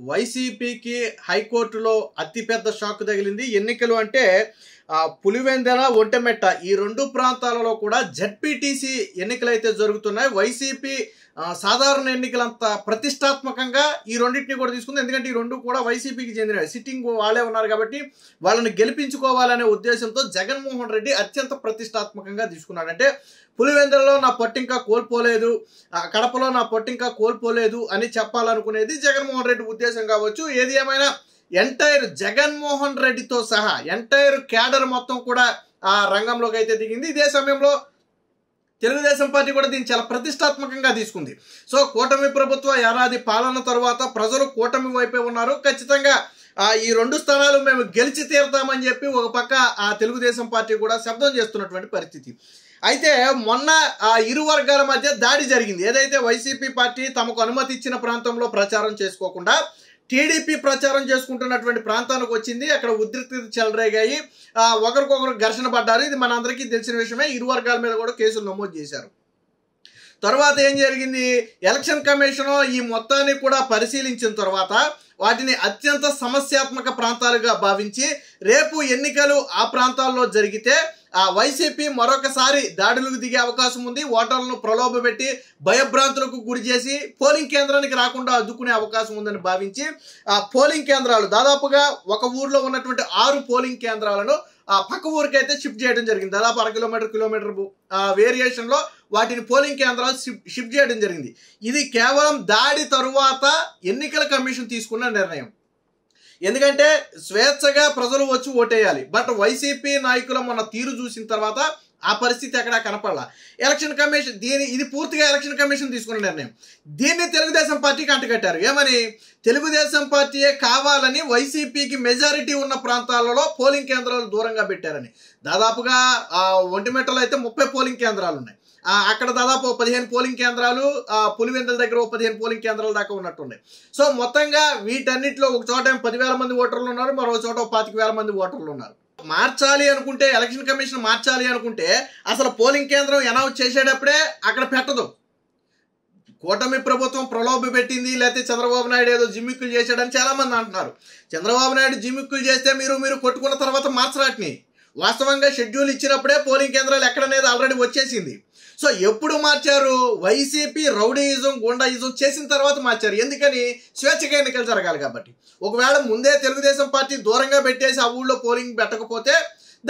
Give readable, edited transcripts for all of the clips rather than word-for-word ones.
వైసీపీకి హైకోర్టులో అతిపెద్ద షాక్ తగిలింది. ఎన్నికలు అంటే పులివెందుల, ఒంటెమెట్ట ఈ రెండు ప్రాంతాలలో కూడా జడ్పీటీసీ ఎన్నికలు అయితే జరుగుతున్నాయి. వైసీపీ సాధారణ ఎన్నికలంత ప్రతిష్టాత్మకంగా ఈ రెండింటిని కూడా తీసుకుంది. ఎందుకంటే ఈ రెండు కూడా వైసీపీకి చెందినవి, సిట్టింగ్ వాళ్ళే ఉన్నారు కాబట్టి వాళ్ళని గెలిపించుకోవాలనే ఉద్దేశంతో జగన్మోహన్ రెడ్డి అత్యంత ప్రతిష్టాత్మకంగా తీసుకున్నాడు. అంటే పులివెందులలో నా పొట్టు ఇంకా కోల్పోలేదు, కడపలో నా పొట్టు ఇంకా కోల్పోలేదు అని చెప్పాలనుకునేది జగన్మోహన్ రెడ్డి ఉద్దేశం కావచ్చు. ఏది ఏమైనా ఎంటైర్ జగన్మోహన్ రెడ్డితో సహా ఎంటైర్ క్యాడర్ మొత్తం కూడా ఆ రంగంలోకి అయితే దిగింది. ఇదే సమయంలో తెలుగుదేశం పార్టీ కూడా దీన్ని చాలా ప్రతిష్టాత్మకంగా తీసుకుంది. సో కూటమి ప్రభుత్వ ఏడాది పాలన తర్వాత ప్రజలు కూటమి వైపే ఉన్నారు. ఖచ్చితంగా ఈ రెండు స్థానాలు మేము గెలిచి తీరుతామని చెప్పి ఒక పక్క ఆ తెలుగుదేశం పార్టీ కూడా శబ్దం చేస్తున్నటువంటి పరిస్థితి. అయితే మొన్న ఇరు వర్గాల మధ్య దాడి జరిగింది. ఏదైతే వైసీపీ పార్టీ తమకు అనుమతి ఇచ్చిన ప్రాంతంలో ప్రచారం చేసుకోకుండా టీడీపీ ప్రచారం చేసుకుంటున్నటువంటి ప్రాంతానికి వచ్చింది. అక్కడ ఉద్రిక్తత చెలరేగాయి, ఒకరికొకరు ఘర్షణ పడ్డారు. ఇది మనందరికీ తెలిసిన విషయమే. ఇరు వర్గాల మీద కూడా కేసులు నమోదు చేశారు. తర్వాత ఏం జరిగింది, ఎలక్షన్ కమిషన్ ఈ మొత్తాన్ని కూడా పరిశీలించిన తర్వాత వాటిని అత్యంత సమస్యాత్మక ప్రాంతాలుగా భావించి రేపు ఎన్నికలు ఆ ప్రాంతాల్లో జరిగితే వైసీపీ మరొకసారి దాడులకు దిగే అవకాశం ఉంది. ఓటర్లను ప్రలోభపెట్టి భయభ్రాంతులకు గురి చేసి పోలింగ్ కేంద్రానికి రాకుండా అడ్డుకునే అవకాశం ఉందని భావించి పోలింగ్ కేంద్రాలు దాదాపుగా ఒక ఊర్లో ఉన్నటువంటి 6 పోలింగ్ కేంద్రాలను పక్క ఊరికైతే షిఫ్ట్ చేయడం జరిగింది. దాదాపు 1 కిలోమీటర్ వేరియేషన్లో వాటిని పోలింగ్ కేంద్రాలు షిఫ్ట్ చేయడం జరిగింది. ఇది కేవలం దాడి తరువాత ఎన్నికల కమిషన్ తీసుకున్న నిర్ణయం. ఎందుకంటే స్వేచ్ఛగా ప్రజలు వచ్చి ఓటేయాలి. బట్ వైసీపీ నాయకుల మొన్న తీరు చూసిన తర్వాత ఆ పరిస్థితి ఎక్కడా కనపడాల. ఎలక్షన్ కమిషన్ ఇది పూర్తిగా ఎలక్షన్ కమిషన్ తీసుకున్న నిర్ణయం. దీన్ని తెలుగుదేశం పార్టీకి అంటగట్టారు. ఏమని, తెలుగుదేశం పార్టీయే కావాలని వైసీపీకి మెజారిటీ ఉన్న ప్రాంతాలలో పోలింగ్ కేంద్రాలు దూరంగా పెట్టారని. దాదాపుగా ఒంటిమిట్టలో అయితే 30 పోలింగ్ కేంద్రాలు ఉన్నాయి. అక్కడ దాదాపు 15 పోలింగ్ కేంద్రాలు, పులివెందుల దగ్గర 15 పోలింగ్ కేంద్రాల దాకా ఉన్నట్టున్నాయి. సో మొత్తంగా వీటన్నిటిలో ఒక చోట 10,000 మంది ఓటర్లు ఉన్నారు, మరో చోట 25,000 మంది ఓటర్లు ఉన్నారు. మార్చాలి అనుకుంటే, ఎలక్షన్ కమిషన్ మార్చాలి అనుకుంటే అసలు పోలింగ్ కేంద్రం అనౌన్స్ చేసేటప్పుడే అక్కడ పెట్టదు. కూటమి ప్రభుత్వం ప్రలోభ పెట్టింది, లేకపోతే చంద్రబాబు నాయుడు ఏదో జిమ్మిక్కులు చేశాడని చాలా మంది అంటున్నారు. చంద్రబాబు నాయుడు జిమ్మిక్కులు చేస్తే మీరు కొట్టుకున్న తర్వాత మార్చరాటిని. వాస్తవంగా షెడ్యూల్ ఇచ్చినప్పుడే పోలింగ్ కేంద్రాలు ఎక్కడనేది ఆల్రెడీ వచ్చేసింది. సో ఎప్పుడు మార్చారు, వైసీపీ రౌడీయిజం, గుండాయిజం చేసిన తర్వాత మార్చారు. ఎందుకని, స్వేచ్ఛగా ఎన్నికలు జరగాలి కాబట్టి. ఒకవేళ ముందే తెలుగుదేశం పార్టీ దూరంగా పెట్టేసి ఆ ఊళ్ళో పోలింగ్ పెట్టకపోతే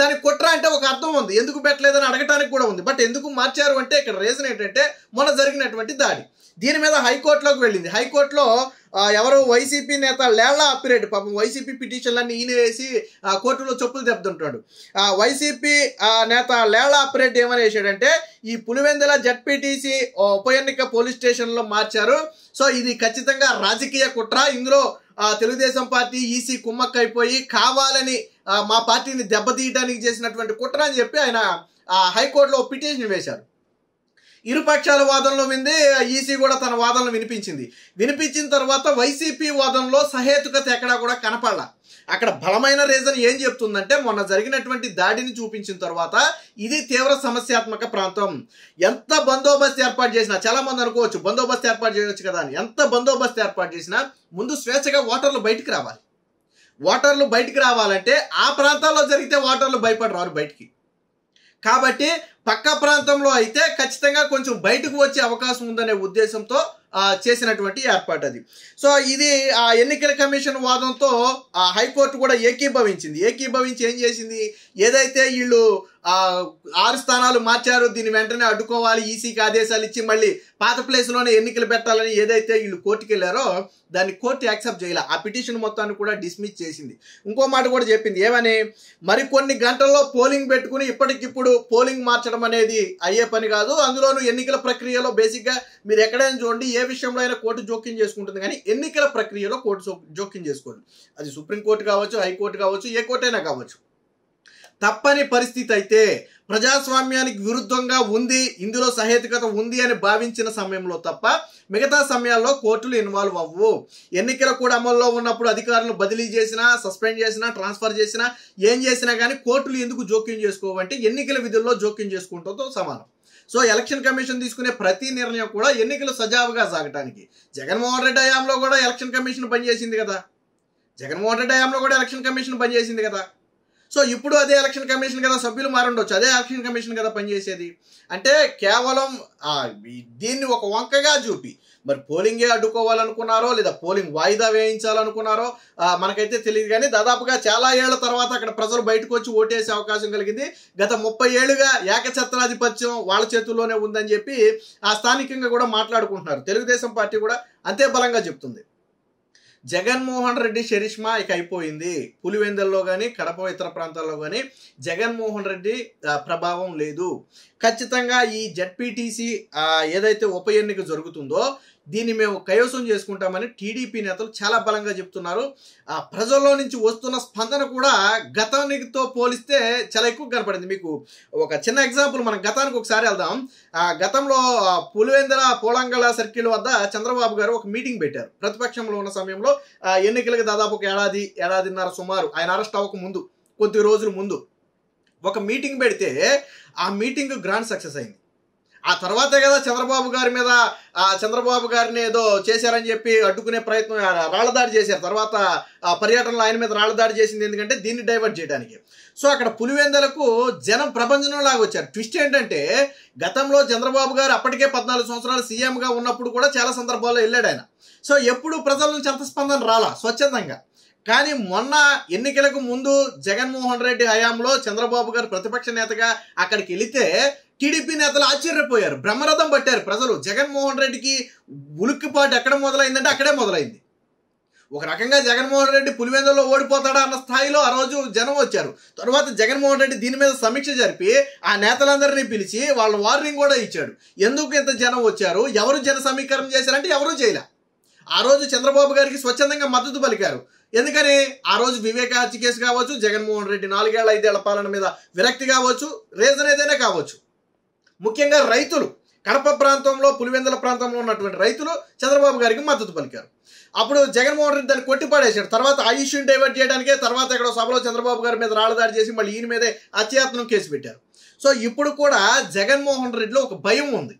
దానికి కుట్ర అంటే ఒక అర్థం ఉంది, ఎందుకు పెట్టలేదని అడగటానికి కూడా ఉంది. బట్ ఎందుకు మార్చారు అంటే ఇక్కడ రీజన్ ఏంటంటే మొన్న జరిగినటువంటి దాడి. దీని మీద హైకోర్టులోకి వెళ్ళింది. హైకోర్టులో ఎవరు వైసీపీ నేత లేళ్ల అప్పిరెడ్డి, పాపం వైసీపీ పిటిషన్లన్నీ ఈయన వేసి కోర్టులో చెప్పులు దెబ్బతింటాడు. వైసీపీ నేత లేళ్ల అప్పిరెడ్డి ఏమని వేసాడంటే, ఈ పులివెందుల జడ్పీటీసీ ఉప ఎన్నిక పోలీస్ స్టేషన్లో మార్చారు. సో ఇది ఖచ్చితంగా రాజకీయ కుట్ర, ఇందులో తెలుగుదేశం పార్టీ ఈసీ కుమ్మక్కైపోయి కావాలని మా పార్టీని దెబ్బతీయడానికి చేసినటువంటి కుట్ర అని చెప్పి ఆయన హైకోర్టులో పిటిషన్ వేశారు. ఇరుపక్షాల వాదనలో వింది, ఈసీ కూడా తన వాదనలు వినిపించిన తర్వాత వైసీపీ వాదనలో సహేతుకత ఎక్కడా కూడా కనపడాల. అక్కడ బలమైన రీజన్ ఏం చెప్తుందంటే, మొన్న జరిగినటువంటి దాడిని చూపించిన తర్వాత ఇది తీవ్ర సమస్యాత్మక ప్రాంతం, ఎంత బందోబస్తు ఏర్పాటు చేసినా, చాలా మంది అనుకోవచ్చు బందోబస్తు ఏర్పాటు చేయవచ్చు కదా అని. ఎంత బందోబస్తు ఏర్పాటు చేసినా ముందు స్వేచ్ఛగా ఓటర్లు బయటికి రావాలి. ఓటర్లు బయటికి రావాలంటే ఆ ప్రాంతాల్లో జరిగితే ఓటర్లు భయపడరారు బయటికి. కాబట్టి పక్క ప్రాంతంలో అయితే ఖచ్చితంగా కొంచెం బయటకు వచ్చే అవకాశం ఉందనే ఉద్దేశంతో చేసినటువంటి ఏర్పాటు అది. సో ఇది ఎన్నికల కమిషన్ వాదంతో హైకోర్టు కూడా ఏకీభవించి ఏం చేసింది, ఏదైతే వీళ్ళు 6 స్థానాలు మార్చారు, దీన్ని వెంటనే అడ్డుకోవాలి, ఈసీకి ఆదేశాలు ఇచ్చి మళ్ళీ పాత ప్లేస్లోనే ఎన్నికలు పెట్టాలని ఏదైతే వీళ్ళు కోర్టుకు వెళ్ళారో దాన్ని కోర్టు యాక్సెప్ట్ చేయాలి. ఆ పిటిషన్ మొత్తాన్ని కూడా డిస్మిస్ చేసింది. ఇంకో మాట కూడా చెప్పింది, ఏమని, మరికొన్ని గంటల్లో పోలింగ్ పెట్టుకుని ఇప్పటికిప్పుడు పోలింగ్ మార్చడం అనేది అయ్యే పని కాదు. అందులోనూ ఎన్నికల ప్రక్రియలో బేసిక్గా మీరు ఎక్కడైనా చూడండి, ఏ విషయంలో అయినా కోర్టు జోక్యం చేసుకుంటుంది, కానీ ఎన్నికల ప్రక్రియలో కోర్టు జోక్యం చేసుకోండి. అది సుప్రీంకోర్టు కావచ్చు, హైకోర్టు కావచ్చు, ఏ కోర్టు అయినా కావచ్చు. తప్పని పరిస్థితి అయితే, ప్రజాస్వామ్యానికి విరుద్ధంగా ఉంది, ఇందులో సహేతుకత ఉంది అని భావించిన సమయంలో తప్ప మిగతా సమయాల్లో కోర్టులు ఇన్వాల్వ్ అవ్వవు. ఎన్నికలు కూడా అమల్లో ఉన్నప్పుడు అధికారులను బదిలీ చేసినా, సస్పెండ్ చేసినా, ట్రాన్స్ఫర్ చేసినా, ఏం చేసినా కానీ కోర్టులు ఎందుకు జోక్యం చేసుకోవంటే ఎన్నికల విధుల్లో జోక్యం చేసుకుంటూ సమానం. సో ఎలక్షన్ కమిషన్ తీసుకునే ప్రతి నిర్ణయం కూడా ఎన్నికలు సజావుగా సాగటానికి. జగన్మోహన్ రెడ్డి హయాంలో కూడా ఎలక్షన్ కమిషన్ పనిచేసింది కదా. సో ఇప్పుడు అదే ఎలక్షన్ కమిషన్ కదా, సభ్యులు మారుండొచ్చు, అదే ఎలక్షన్ కమిషన్ కదా పనిచేసేది. అంటే కేవలం దీన్ని ఒక వంకగా చూపి మరి పోలింగే అడ్డుకోవాలనుకున్నారో లేదా పోలింగ్ వాయిదా వేయించాలనుకున్నారో మనకైతే తెలియదు. కానీ దాదాపుగా చాలా ఏళ్ల తర్వాత అక్కడ ప్రజలు బయటకు వచ్చి ఓటేసే అవకాశం కలిగింది. గత 30 ఏళ్లుగా ఏకఛత్రాధిపత్యం వాళ్ళ చేతుల్లోనే ఉందని చెప్పి స్థానికంగా కూడా మాట్లాడుకుంటున్నారు. తెలుగుదేశం పార్టీ కూడా అంతే బలంగా చెప్తుంది. జగన్మోహన్ రెడ్డి చరిష్మా ఇక అయిపోయింది. పులివెందుల్లో కానీ కడప ఇతర ప్రాంతాల్లో కానీ జగన్మోహన్ రెడ్డి ప్రభావం లేదు. ఖచ్చితంగా ఈ జెడ్పీటీసీ ఏదైతే ఉప ఎన్నిక జరుగుతుందో దీన్ని మేము కైవసం చేసుకుంటామని టీడీపీ నేతలు చాలా బలంగా చెప్తున్నారు. ప్రజల్లో నుంచి వస్తున్న స్పందన కూడా గతానికితో పోలిస్తే చాలా ఎక్కువ కనపడింది. మీకు ఒక చిన్న ఎగ్జాంపుల్, మనం గతానికి ఒకసారి వెళ్దాం. గతంలో పులివెందుల పోలంగళ సర్కిల్ వద్ద చంద్రబాబు గారు ఒక మీటింగ్ పెట్టారు. ప్రతిపక్షంలో ఉన్న సమయంలో ఎన్నికలకు దాదాపు ఒక ఏడాదిన్నర సుమారు ఆయన అరెస్ట్ అవ్వక ముందు కొద్ది రోజుల ముందు ఒక మీటింగ్ పెడితే ఆ మీటింగ్ గ్రాండ్ సక్సెస్ అయింది. ఆ తర్వాతే కదా చంద్రబాబు గారిని ఏదో చేశారని చెప్పి అడ్డుకునే ప్రయత్నం, రాళ్లదాడి చేశారు. తర్వాత పర్యటనలో ఆయన మీద రాళ్లదాడి చేసింది ఎందుకంటే దీన్ని డైవర్ట్ చేయడానికి. సో అక్కడ పులివెందులకు జనం ప్రపంచంలాగా వచ్చారు. ట్విస్ట్ ఏంటంటే గతంలో చంద్రబాబు గారు అప్పటికే 14 సంవత్సరాలు సీఎంగా ఉన్నప్పుడు కూడా చాలా సందర్భాల్లో వెళ్ళాడు ఆయన. సో ఎప్పుడు ప్రజల నుంచి అంత స్పందన రాలా స్వచ్ఛందంగా. కానీ మొన్న ఎన్నికలకు ముందు జగన్మోహన్ రెడ్డి హయాంలో చంద్రబాబు గారు ప్రతిపక్ష నేతగా అక్కడికి వెళితే టీడీపీ నేతలు ఆశ్చర్యపోయారు, బ్రహ్మరథం పట్టారు ప్రజలు. జగన్మోహన్ రెడ్డికి ఉలిక్కిపాటు ఎక్కడ మొదలైందంటే అక్కడే మొదలైంది. ఒక రకంగా జగన్మోహన్ రెడ్డి పులివెందులో ఓడిపోతాడా అన్న స్థాయిలో ఆ రోజు జనం వచ్చారు. తర్వాత జగన్మోహన్ రెడ్డి దీని మీద సమీక్ష జరిపి ఆ నేతలందరినీ పిలిచి వాళ్ళ వార్నింగ్ కూడా ఇచ్చాడు. ఎందుకు ఇంత జనం వచ్చారు, ఎవరు జన సమీకరణ చేశారంటే ఎవరూ చేయలే. ఆ రోజు చంద్రబాబు గారికి స్వచ్ఛందంగా మద్దతు పలికారు. ఎందుకని ఆ రోజు వివేక హత్య కేసు కావచ్చు, జగన్మోహన్ రెడ్డి 4 ఏళ్ల 5 ఏళ్ల పాలన మీద విరక్తి కావచ్చు, రీజన్ ఏదైనా కావచ్చు. ముఖ్యంగా రైతులు, కడప ప్రాంతంలో పులివెందుల ప్రాంతంలో ఉన్నటువంటి రైతులు చంద్రబాబు గారికి మద్దతు పలికారు. అప్పుడు జగన్మోహన్ రెడ్డి దాన్ని కొట్టిపాడేశాడు. తర్వాత ఆ ఇష్యూని డైవర్ట్ చేయడానికే తర్వాత ఇక్కడ సభలో చంద్రబాబు గారి మీద రాళ్లదాడి చేసి మళ్ళీ ఈయన మీదే హత్యాయత్నం కేసు పెట్టారు. సో ఇప్పుడు కూడా జగన్మోహన్ రెడ్డిలో ఒక భయం ఉంది.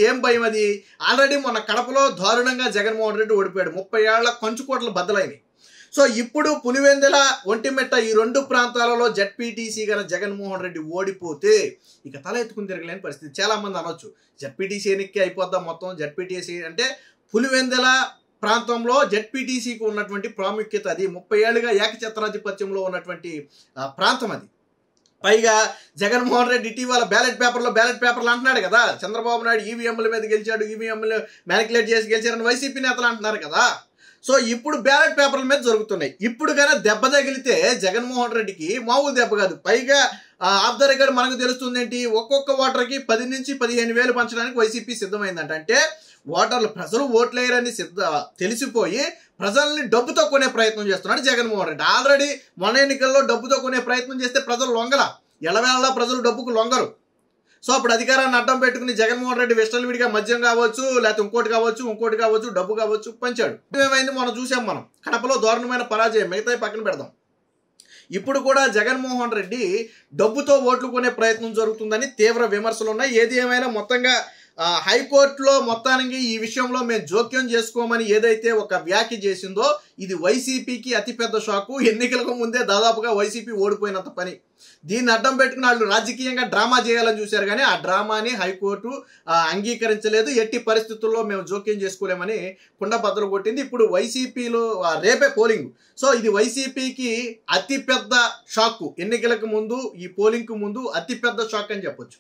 ఏం భయం అది? ఆల్రెడీ మొన్న కడపలో దారుణంగా జగన్మోహన్ రెడ్డి ఓడిపోయాడు. 30 ఏళ్ల కంచుకోటలు బద్దలైనవి. సో ఇప్పుడు పులివెందుల, ఒంటిమిట్ట ఈ 2 ప్రాంతాలలో జెడ్పీటీసీ గన జగన్మోహన్ రెడ్డి ఓడిపోతే ఇక తల ఎత్తుకుని తిరగలేని పరిస్థితి. చాలా మంది అనొచ్చు జెడ్పీటీసీ ఎన్నికే అయిపోద్దాం మొత్తం. జెడ్పీటీసీ అంటే పులివెందుల ప్రాంతంలో జెడ్పీటీసీకి ఉన్నటువంటి ప్రాముఖ్యత అది. 30 ఏళ్ళుగా ఏకఛత్రాధిపత్యంలో ఉన్నటువంటి ప్రాంతం అది. పైగా జగన్మోహన్ రెడ్డి ఇటీవల బ్యాలెట్ పేపర్లు అంటున్నాడు కదా, చంద్రబాబు నాయుడు ఈవీఎంల మీద గెలిచాడు, ఈవీఎంలు మ్యానికులేట్ చేసి గెలిచారని వైసీపీ నేతలు అంటున్నారు కదా. సో ఇప్పుడు బ్యాలెట్ పేపర్ల మీద జరుగుతున్నాయి. ఇప్పుడు కానీ దెబ్బ తగిలితే జగన్మోహన్ రెడ్డికి మామూలు దెబ్బ కాదు. పైగా ఆఫ్ ద రికార్డ్ మనకు తెలుస్తుంది ఏంటి, ఒక్కొక్క ఓటర్కి 10 నుంచి 15 వేలు పంచడానికి వైసీపీ సిద్ధమైందంట. అంటే ప్రజలు ఓట్లేయరని తెలిసిపోయి ప్రజల్ని డబ్బుతో కొనే ప్రయత్నం చేస్తున్నాడు జగన్మోహన్ రెడ్డి. ఆల్రెడీ మొన్న ఎన్నికల్లో డబ్బుతో కొనే ప్రయత్నం చేస్తే ప్రజలు లొంగల, ఎలవేళ ప్రజలు డబ్బుకు లొంగరు. సో అప్పుడు అధికారాన్ని అడ్డం పెట్టుకుని జగన్మోహన్ రెడ్డి విడిగా మద్యం కావచ్చు, లేకపోతే ఇంకోటి కావచ్చు డబ్బు కావచ్చు పంచాడు. ఏమైంది మనం చూసాం. మనం కడపలో దారుణమైన పరాజయం, మిగతాయి పక్కన పెడదాం. ఇప్పుడు కూడా జగన్మోహన్ రెడ్డి డబ్బుతో ఓట్లు కొనే ప్రయత్నం జరుగుతుందని తీవ్ర విమర్శలు ఉన్నాయి. ఏది ఏమైనా మొత్తంగా హైకోర్టులో మొత్తానికి ఈ విషయంలో మేము జోక్యం చేసుకోమని ఏదైతే ఒక వ్యాఖ్య చేసిందో ఇది వైసీపీకి అతిపెద్ద షాకు. ఎన్నికలకు ముందే దాదాపుగా వైసీపీ ఓడిపోయినంత పని. దీన్ని అడ్డం పెట్టుకుని వాళ్ళు రాజకీయంగా డ్రామా చేయాలని చూశారు. కానీ ఆ డ్రామాని హైకోర్టు అంగీకరించలేదు. ఎట్టి పరిస్థితుల్లో మేము జోక్యం చేసుకోలేమని కుండబద్దలు కొట్టింది. ఇప్పుడు వైసీపీలో రేపే పోలింగ్. సో ఇది వైసీపీకి అతిపెద్ద షాక్. ఎన్నికలకు ముందు, ఈ పోలింగ్కు ముందు అతిపెద్ద షాక్ అని చెప్పొచ్చు.